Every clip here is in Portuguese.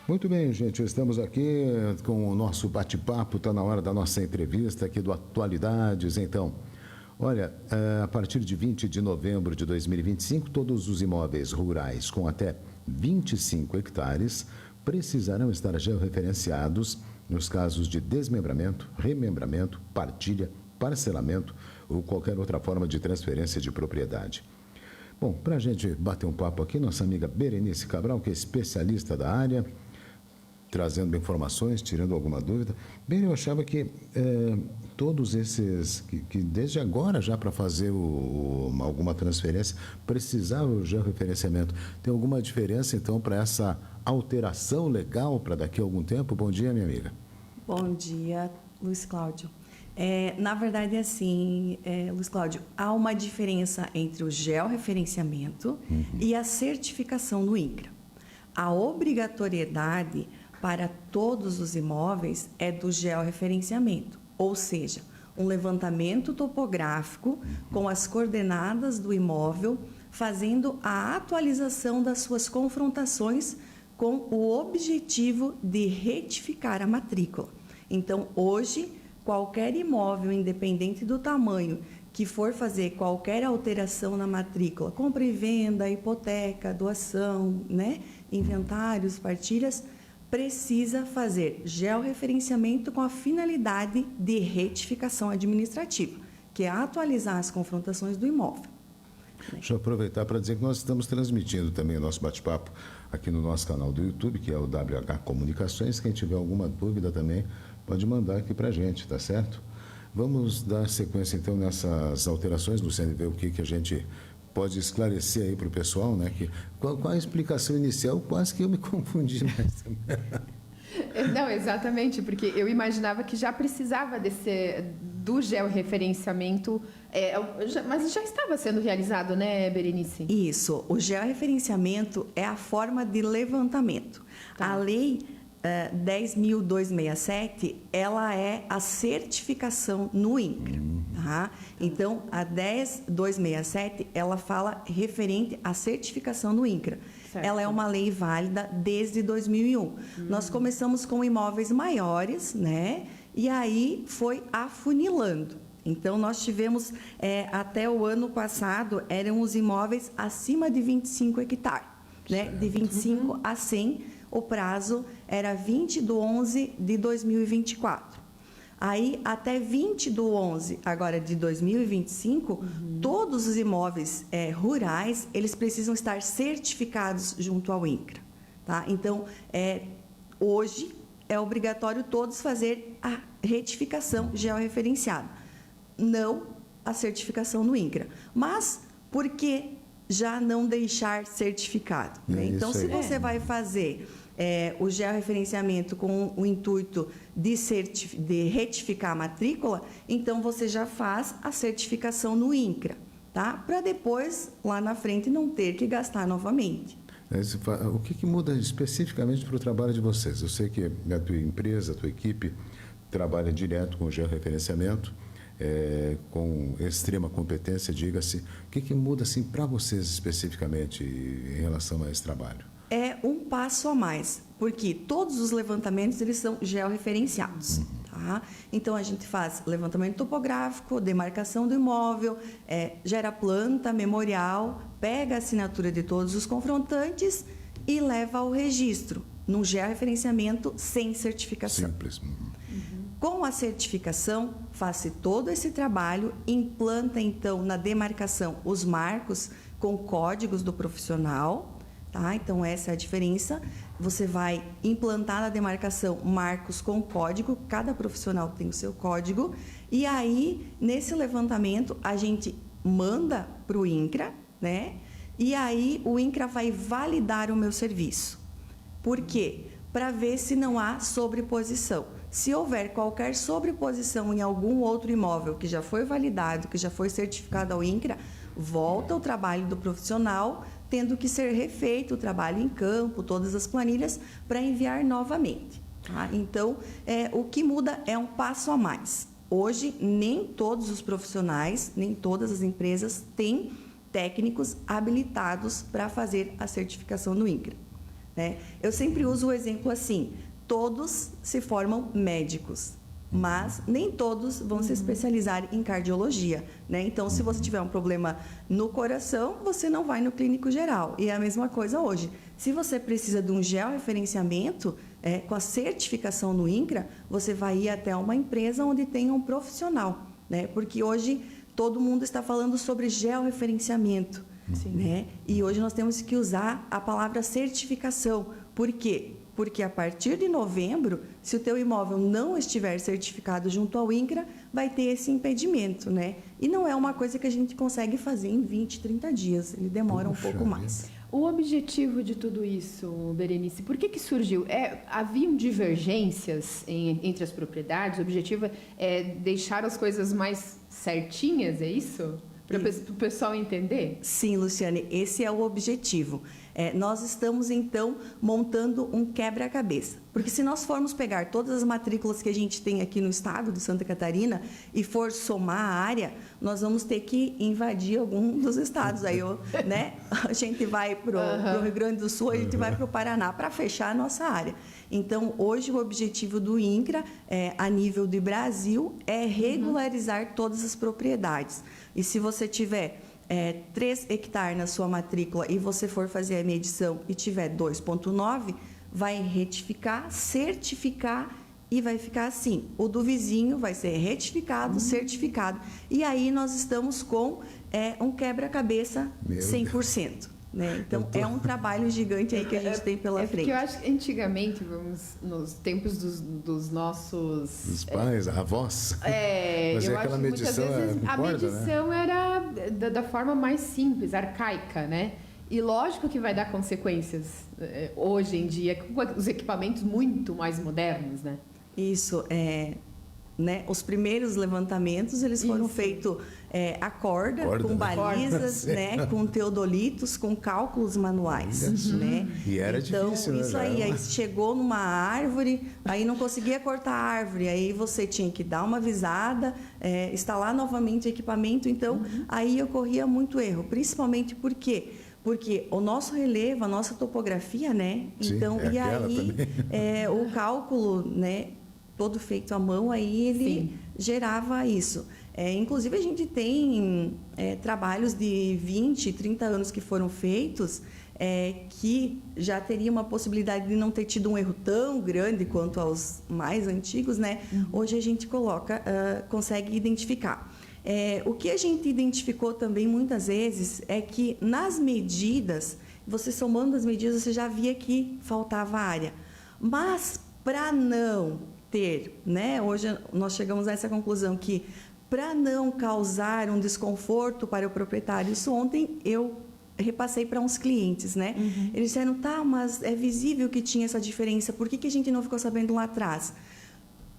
Muito bem, gente, estamos aqui com o nosso bate-papo, está na hora da nossa entrevista aqui do Atualidades. Então, olha, a partir de 20 de novembro de 2025, todos os imóveis rurais com até 25 hectares precisarão estar georreferenciados nos casos de desmembramento, remembramento, partilha, parcelamento ou qualquer outra forma de transferência de propriedade. Bom, para a gente bater um papo aqui, nossa amiga Berenice Cabral, que é especialista da área, trazendo informações, tirando alguma dúvida. Bem, eu achava que todos esses, que desde agora já para fazer alguma transferência, precisava o georreferenciamento. Tem alguma diferença, então, para essa alteração legal para daqui a algum tempo? Bom dia, minha amiga. Bom dia, Luiz Cláudio. Na verdade, assim, Luiz Cláudio, há uma diferença entre o georreferenciamento e a certificação no INCRA. A obrigatoriedade para todos os imóveis é do georreferenciamento, ou seja, um levantamento topográfico com as coordenadas do imóvel, fazendo a atualização das suas confrontações com o objetivo de retificar a matrícula. Então, hoje, qualquer imóvel, independente do tamanho, que for fazer qualquer alteração na matrícula, compra e venda, hipoteca, doação, inventários, partilhas, precisa fazer georreferenciamento com a finalidade de retificação administrativa, que é atualizar as confrontações do imóvel. Deixa eu aproveitar para dizer que nós estamos transmitindo também o nosso bate-papo aqui no nosso canal do YouTube, que é o WH Comunicações. Quem tiver alguma dúvida também pode mandar aqui para a gente, tá certo? Vamos dar sequência, então, nessas alterações, Luciane, ver o que a gente pode esclarecer aí para o pessoal, né? Qual a explicação inicial? Quase que eu me confundi mais. Não, exatamente, porque eu imaginava que já precisava do georreferenciamento, mas já estava sendo realizado, né, Berenice? Isso, o georreferenciamento é a forma de levantamento. Tá. A lei 10.267, ela é a certificação no INCRA. Tá? Então, a 10.267, ela fala referente à certificação no INCRA. Certo. Ela é uma lei válida desde 2001. Nós começamos com imóveis maiores, né? E aí foi afunilando. Então, nós tivemos, até o ano passado, eram os imóveis acima de 25 hectares, né? De 25 a 100, o prazo era 20/11/2024. Aí, até 20/11, agora de 2025, todos os imóveis rurais, eles precisam estar certificados junto ao INCRA. Tá? Então, hoje, é obrigatório todos fazer a retificação georreferenciada, não a certificação no INCRA. Mas, por que já não deixar certificado? Então, se você vai fazer o georreferenciamento com o intuito de retificar a matrícula, então você já faz a certificação no INCRA, tá? Para depois, lá na frente, não ter que gastar novamente. O que muda especificamente para o trabalho de vocês? Eu sei que a tua empresa, a tua equipe trabalha direto com o georreferenciamento, com extrema competência, diga-se. O que muda assim, para vocês especificamente em relação a esse trabalho? É um passo a mais, porque todos os levantamentos eles são georreferenciados. Tá? Então, a gente faz levantamento topográfico, demarcação do imóvel, gera planta, memorial, pega a assinatura de todos os confrontantes e leva ao registro, num georreferenciamento sem certificação. Simples. Com a certificação, faz-se todo esse trabalho, implanta, então, na demarcação os marcos com códigos do profissional. Tá? Então, essa é a diferença. Você vai implantar na demarcação marcos com código, cada profissional tem o seu código, e aí, nesse levantamento, a gente manda para o INCRA, né? E aí o INCRA vai validar o meu serviço. Por quê? Para ver se não há sobreposição. Se houver qualquer sobreposição em algum outro imóvel que já foi validado, que já foi certificado ao INCRA, volta o trabalho do profissional, tendo que ser refeito o trabalho em campo, todas as planilhas, para enviar novamente. Tá? Então, o que muda é um passo a mais. Hoje, nem todos os profissionais, nem todas as empresas têm técnicos habilitados para fazer a certificação no INCRA. né? Eu sempre uso o exemplo assim: todos se formam médicos, mas nem todos vão se especializar em cardiologia, né? Então, se você tiver um problema no coração, você não vai no clínico geral. E é a mesma coisa hoje. Se você precisa de um georreferenciamento, com a certificação no INCRA, você vai ir até uma empresa onde tem um profissional, né? Porque hoje todo mundo está falando sobre georreferenciamento, né? E hoje nós temos que usar a palavra certificação. Por quê? Porque a partir de novembro, se o teu imóvel não estiver certificado junto ao INCRA, vai ter esse impedimento, né? E não é uma coisa que a gente consegue fazer em 20, 30 dias. Ele demora um pouco mais. O objetivo de tudo isso, Berenice, por que surgiu? Haviam divergências entre as propriedades? O objetivo é deixar as coisas mais certinhas, é isso? Para o pessoal entender? Sim, Luciane, esse é o objetivo. Nós estamos, então, montando um quebra-cabeça. Porque se nós formos pegar todas as matrículas que a gente tem aqui no estado de Santa Catarina e for somar a área, nós vamos ter que invadir algum dos estados. Aí, né? A gente vai para o Rio Grande do Sul, a gente vai para o Paraná para fechar a nossa área. Então, hoje, o objetivo do INCRA, a nível de Brasil, é regularizar todas as propriedades. E se você tiver 3 hectares na sua matrícula e você for fazer a medição e tiver 2,9, vai retificar, certificar e vai ficar assim. O do vizinho vai ser retificado, certificado. E aí nós estamos com um quebra-cabeça 100%. Né? Então, é um trabalho gigante aí que a gente tem pela frente. Porque eu acho que antigamente, nos tempos dos nossos... Os pais, avós. Mas eu aquela acho que medição muitas vezes a medição, né, era da forma mais simples, arcaica, né? E lógico que vai dar consequências hoje em dia, com os equipamentos muito mais modernos, né? Isso, né? Os primeiros levantamentos, eles foram feitos a corda, com balizas, né? Com teodolitos, com cálculos manuais, né? E era então, difícil, né? Isso aí chegou numa árvore, aí não conseguia cortar a árvore, aí você tinha que dar uma visada, instalar novamente o equipamento, então aí ocorria muito erro, principalmente porque o nosso relevo, a nossa topografia, né? Então, sim, e aí o cálculo, né? Todo feito à mão, aí ele gerava isso. Inclusive, a gente tem trabalhos de 20, 30 anos que foram feitos, que já teria uma possibilidade de não ter tido um erro tão grande quanto aos mais antigos, né? Hoje a gente consegue identificar. O que a gente identificou também muitas vezes é que nas medidas, você somando as medidas, você já via que faltava área. Mas para não ter, né? Hoje nós chegamos a essa conclusão que para não causar um desconforto para o proprietário, isso ontem eu repassei para uns clientes, né? Eles disseram, tá, mas é visível que tinha essa diferença, por que a gente não ficou sabendo lá atrás?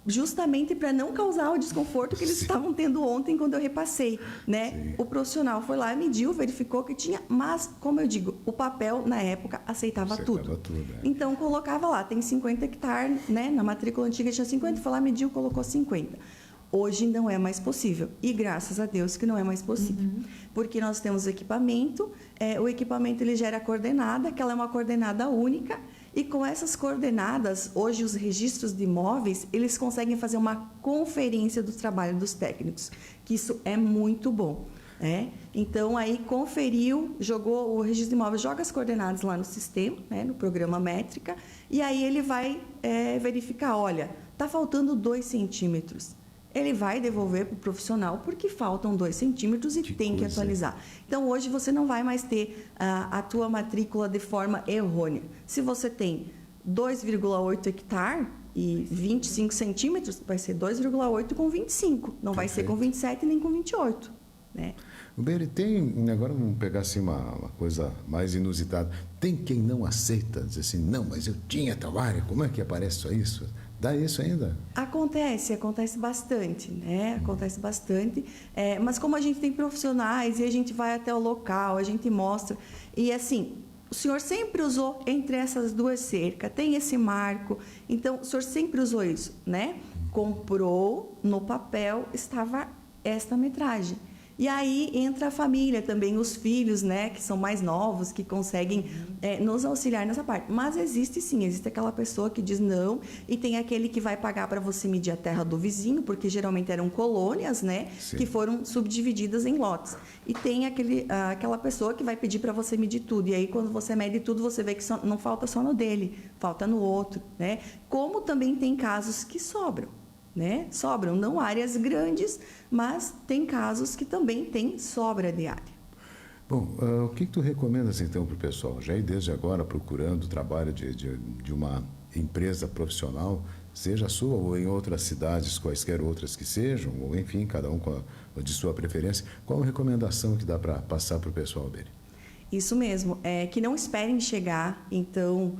Justamente para não causar o desconforto que eles estavam tendo ontem quando eu repassei, né? O profissional foi lá, mediu, verificou que tinha, mas, como eu digo, o papel, na época, aceitava tudo. Então, colocava lá, tem 50 hectares, né? Na matrícula antiga tinha 50, foi lá, mediu, colocou 50. Hoje não é mais possível. E graças a Deus que não é mais possível. Porque nós temos equipamento, o equipamento ele gera coordenada, que ela é uma coordenada única, e com essas coordenadas, hoje os registros de imóveis, eles conseguem fazer uma conferência do trabalho dos técnicos, que isso é muito bom. Então, aí conferiu, jogou o registro de imóveis, joga as coordenadas lá no sistema, né, no programa métrica, e aí ele vai verificar, olha, está faltando 2 centímetros. Ele vai devolver para o profissional porque faltam 2 centímetros e tem que atualizar. Então, hoje você não vai mais ter a tua matrícula de forma errônea. Se você tem 2,8 hectares e 25 centímetros, vai ser 2,8 com 25. Não vai ser com 27 nem com 28. Né? Beri, tem, agora vamos pegar assim uma coisa mais inusitada. Tem quem não aceita, diz assim, não, mas eu tinha tal área, como é que aparece isso? Dá isso ainda? Acontece bastante, né? Acontece bastante. Mas como a gente tem profissionais e a gente vai até o local, a gente mostra. E assim, o senhor sempre usou entre essas 2 cercas, tem esse marco. Então, o senhor sempre usou isso, né? Comprou, no papel estava esta metragem. E aí entra a família também, os filhos, né, que são mais novos, que conseguem nos auxiliar nessa parte. Mas existe sim, existe aquela pessoa que diz não, e tem aquele que vai pagar para você medir a terra do vizinho, porque geralmente eram colônias, né, que foram subdivididas em lotes. E tem aquela pessoa que vai pedir para você medir tudo. E aí, quando você mede tudo, você vê que não falta só no dele, falta no outro, né? Como também tem casos que sobram. Né? Sobram, não áreas grandes, mas tem casos que também tem sobra de área. Bom, o que tu recomendas então para o pessoal? Já ir desde agora procurando o trabalho de uma empresa profissional, seja a sua ou em outras cidades, quaisquer outras que sejam, ou enfim, cada um de sua preferência. Qual a recomendação que dá para passar para o pessoal, Beri? Isso mesmo, que não esperem chegar, então,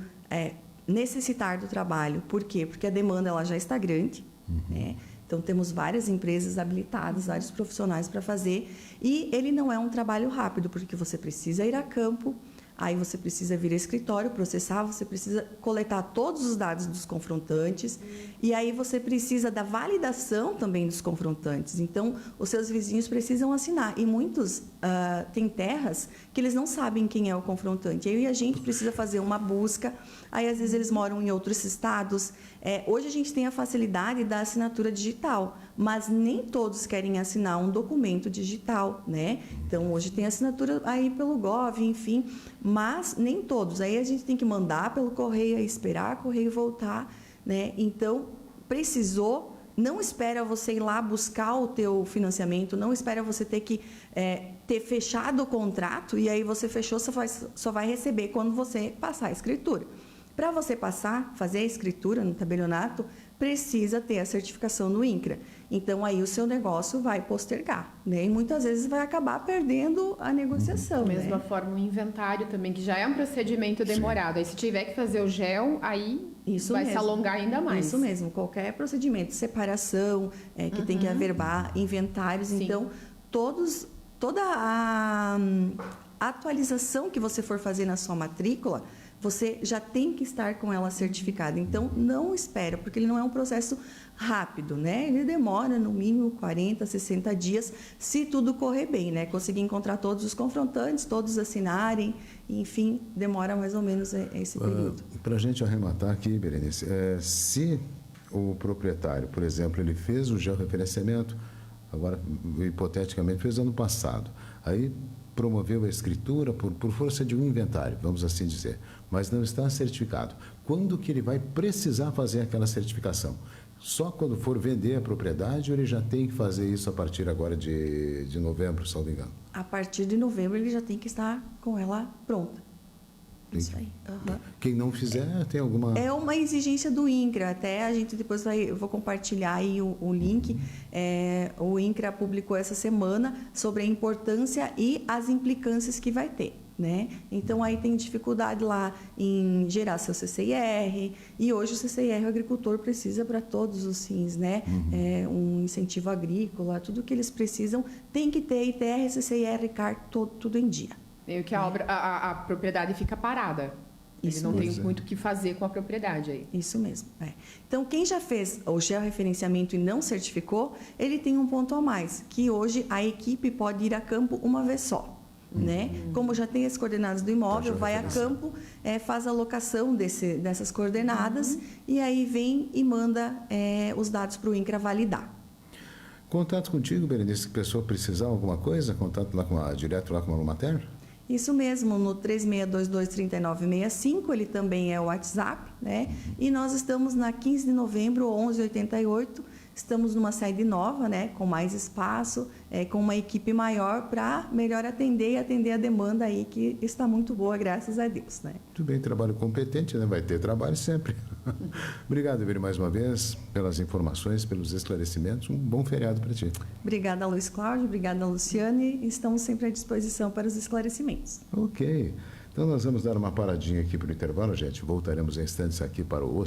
necessitar do trabalho. Por quê? Porque a demanda ela já está grande. Né? Então, temos várias empresas habilitadas, vários profissionais para fazer. E ele não é um trabalho rápido, porque você precisa ir a campo, aí você precisa vir ao escritório, processar, você precisa coletar todos os dados dos confrontantes, e aí você precisa da validação também dos confrontantes. Então, os seus vizinhos precisam assinar. E muitos têm terras que eles não sabem quem é o confrontante. Aí a gente precisa fazer uma busca, aí às vezes eles moram em outros estados. Hoje a gente tem a facilidade da assinatura digital, mas nem todos querem assinar um documento digital, né? Então, hoje tem assinatura aí pelo Gov, enfim, mas nem todos. Aí a gente tem que mandar pelo correio, esperar o correio voltar, né? Então, precisou, não espera você ir lá buscar o teu financiamento, não espera você ter que ter fechado o contrato e aí você fechou, só vai receber quando você passar a escritura. Para você fazer a escritura no tabelionato, precisa ter a certificação no INCRA. Então, aí o seu negócio vai postergar, né? E muitas vezes vai acabar perdendo a negociação. Da mesma né? forma, o inventário também, que já é um procedimento demorado. Aí, se tiver que fazer o GEL, aí Isso vai mesmo. se alongar ainda mais. Isso mesmo. Qualquer procedimento, separação, que tem que averbar, inventários. Sim. Então, toda a atualização que você for fazer na sua matrícula, você já tem que estar com ela certificada. Então, não espera, porque ele não é um processo rápido, né? Ele demora, no mínimo, 40, 60 dias, se tudo correr bem, né? Conseguir encontrar todos os confrontantes, todos assinarem, enfim, demora mais ou menos esse período. Para a gente arrematar aqui, Berenice, se o proprietário, por exemplo, ele fez o georreferenciamento, agora, hipoteticamente, fez ano passado, aí promoveu a escritura por força de um inventário, vamos assim dizer, mas não está certificado. Quando que ele vai precisar fazer aquela certificação? Só quando for vender a propriedade ou ele já tem que fazer isso a partir agora de novembro, se não me engano? A partir de novembro ele já tem que estar com ela pronta. Isso aí. Quem não fizer, tem alguma... É uma exigência do INCRA. Até a gente depois eu vou compartilhar aí o link. O INCRA publicou essa semana sobre a importância e as implicâncias que vai ter. Né? Então, aí tem dificuldade lá em gerar seu CCIR, e hoje o CCIR o agricultor precisa para todos os fins, né? Um incentivo agrícola, tudo que eles precisam tem que ter ITR, CCIR, CAR, tudo em dia. Meio que a propriedade fica parada. Ele não tem muito o que fazer com a propriedade aí. Isso mesmo. Então, quem já fez o georreferenciamento e não certificou, ele tem um ponto a mais, que hoje a equipe pode ir a campo uma vez só. Né? Como já tem as coordenadas do imóvel, vai a campo, faz a locação dessas coordenadas e aí vem e manda os dados para o INCRA validar. Contato contigo, Berenice, se a pessoa precisar de alguma coisa, contato lá direto lá com a Alumater? Isso mesmo, no 3622-3965, ele também é o WhatsApp, né? E nós estamos na 15 de novembro, 1188, estamos numa sede nova, né? Com mais espaço, com uma equipe maior para melhor atender a demanda aí, que está muito boa, graças a Deus, né? Muito bem, trabalho competente, né? Vai ter trabalho sempre. Obrigado, Veri, mais uma vez, pelas informações, pelos esclarecimentos. Um bom feriado para ti. Obrigada, Luiz Cláudio. Obrigada, Luciane. Estamos sempre à disposição para os esclarecimentos. Ok. Então, nós vamos dar uma paradinha aqui para o intervalo, gente. Voltaremos em instantes aqui para o